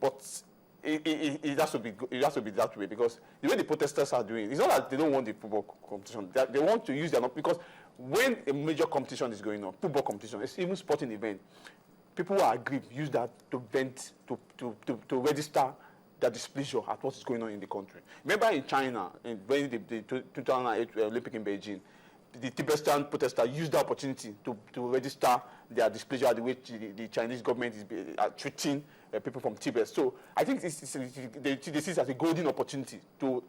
but it has to be that way, because the way the protesters are doing, it's not that they don't want the football competition. They want to use their, because when a major competition is going on, football competition, it's even sporting event, people will agree use that to vent, to register their displeasure at what is going on in the country. Remember in China, when the 2008 Olympic in Beijing, the Tibetan protesters used the opportunity to register their displeasure at the way the Chinese government is treating people from Tibet. So I think they see it as a golden opportunity to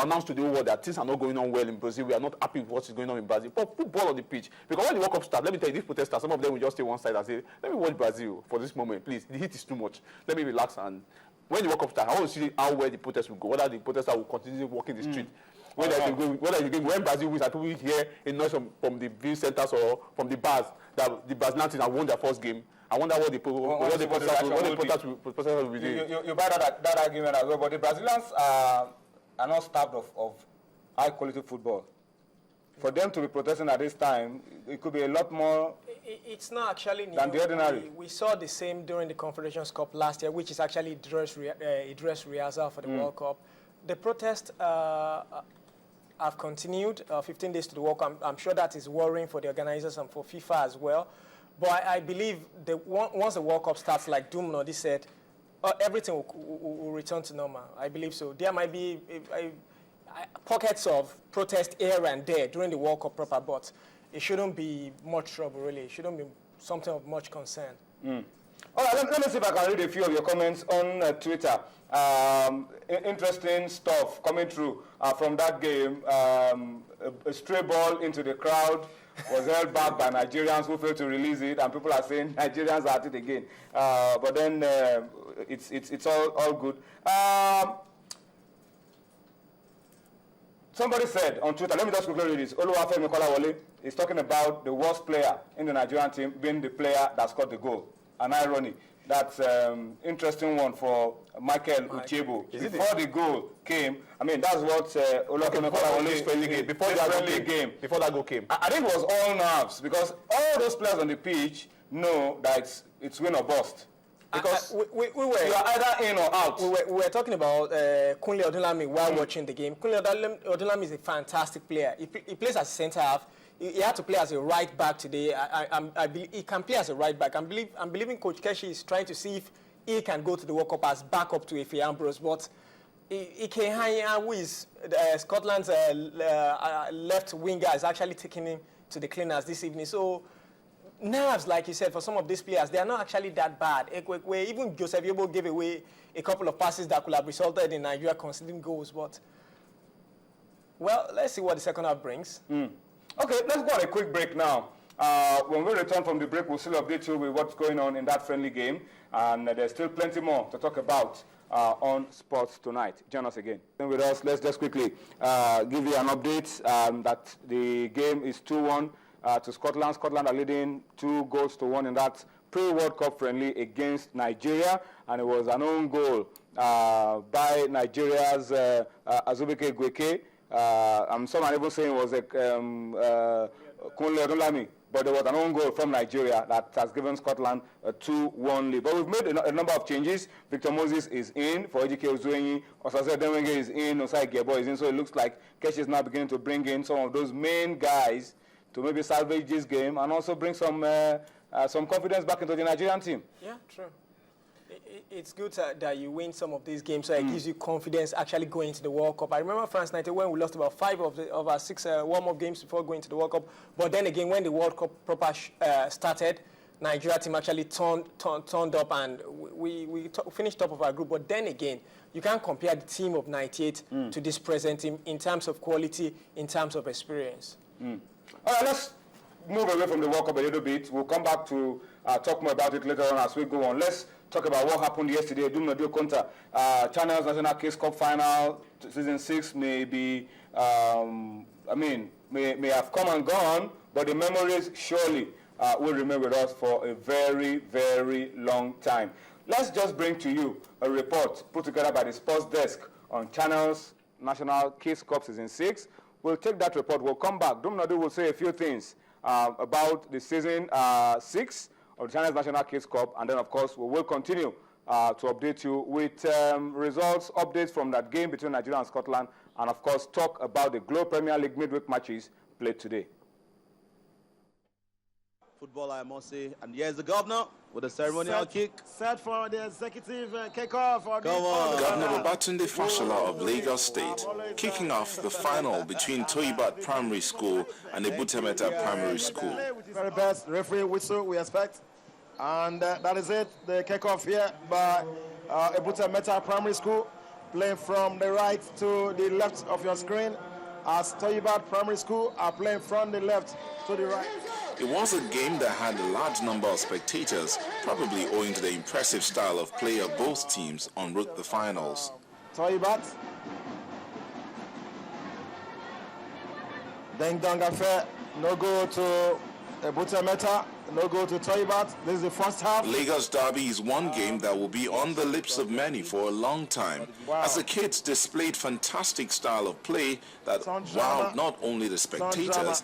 announce to the whole world that things are not going on well in Brazil. We are not happy with what is going on in Brazil. But football on the pitch, because when the World Cup starts, let me tell you, these protesters, some of them will just stay one side and say, let me watch Brazil for this moment, please. The heat is too much. Let me relax. And when the World Cup starts, I want to see how well the protests will go, whether the protesters will continue walking the street. Whether when Brazil wins, I people hear a noise from the viewing centers or from the bars that the Brazilians have won their first game. I wonder what the protesters will be doing. You buy that argument as well, but the Brazilians are not starved of high-quality football. For them to be protesting at this time, it could be a lot more. It's not actually new. Than the ordinary. We saw the same during the Confederations Cup last year, which is actually a dress rehearsal for the World Cup. The protests have continued 15 days to the World Cup. I'm sure that is worrying for the organizers and for FIFA as well. But I believe that once the World Cup starts, like Dumnodi said, everything will return to normal. I believe so. There might be pockets of protest here and there during the World Cup proper, but it shouldn't be much trouble, really. It shouldn't be something of much concern. All right, let me see if I can read a few of your comments on Twitter. Interesting stuff coming through from that game. A stray ball into the crowd was held back by Nigerians who failed to release it, and people are saying Nigerians are at it again. But then it's all good. Somebody said on Twitter, let me just quickly read this. Oluwafemi Kolawole is talking about the worst player in the Nigerian team being the player that scored the goal. An irony. That's interesting one for Michael Uchebo. Before the goal came, I mean, that's what Oluwafemi Kolawole friendly game. Before that goal came. I think it was all nerves, because all those players on the pitch know that it's win or bust. Because we were, you are either in or out. We were talking about Kunle Odunlami while watching the game. Kunle Odunlami is a fantastic player. He plays as a centre half. He had to play as a right back today. I believe he can play as a right back. I'm believing Coach Keshi is trying to see if he can go to the World Cup as backup to Efe Ambrose. But Ike Hanya, who is Scotland's left winger, is actually taking him to the cleaners this evening. So nerves, like you said, for some of these players, they are not actually that bad. Even Joseph Yobo gave away a couple of passes that could have resulted in Nigeria conceding goals. But, well, let's see what the second half brings. Okay, let's go on a quick break now. When we return from the break, we'll still update you with what's going on in that friendly game. And there's still plenty more to talk about on Sports Tonight. Join us again. With us, let's just quickly give you an update that the game is 2-1 to Scotland. Scotland are leading 2-1 in that pre-World Cup friendly against Nigeria. And it was an own goal by Nigeria's Azubike Gweke. Some are even saying it was a Kunle Odunlami, but there was an own goal from Nigeria that has given Scotland a 2-1 lead. But we've made a number of changes. Victor Moses is in for Ejike Ozuenyi. Osase Denwenge is in. Osai Gebo is in. So it looks like Keshi is now beginning to bring in some of those main guys to maybe salvage this game and also bring some confidence back into the Nigerian team. Yeah, true. It's good that you win some of these games, so it gives you confidence actually going into the World Cup. I remember France 90 when we lost about 5 of our 6 warm-up games before going to the World Cup. But then again, when the World Cup proper started, Nigeria team actually turned up, and we finished top of our group. But then again, you can't compare the team of 98 to this present team in terms of quality, in terms of experience. All right, let's move away from the World Cup a little bit. We'll come back to talk more about it later on as we go on. Let's talk about what happened yesterday. Dumnodio Konta, Channels National Case Cup final, season 6 may be, may have come and gone, but the memories surely will remain with us for a very, very long time. Let's just bring to you a report put together by the sports desk on Channels National Case Cup season 6. We'll take that report. We'll come back. Dumnodio will say a few things about the season 6 of the Channels National Kids Cup, and then, of course, we will continue to update you with results, updates from that game between Nigeria and Scotland, and of course talk about the Globe Premier League midweek matches played today. Football, I must say, and here's the governor with a ceremonial kick. Set for the executive kickoff. Come on. Governor Babatunde Fashola of Lagos State kicking off the final between Toyibat Primary School and Ebutemeta Primary School. Very best referee whistle we expect. And that is it, the kickoff here by Ebutemeta Primary School, playing from the right to the left of your screen, as Toyibat Primary School are playing from the left to the right. It was a game that had a large number of spectators, probably owing to the impressive style of play of both teams en route to the finals. Toyibat. Deng Dong affair, no go to Ebutemeta, no go to Toyibat. This is the first half. Lagos Derby is one game that will be on the lips of many for a long time, as the kids displayed fantastic style of play that wowed not only the spectators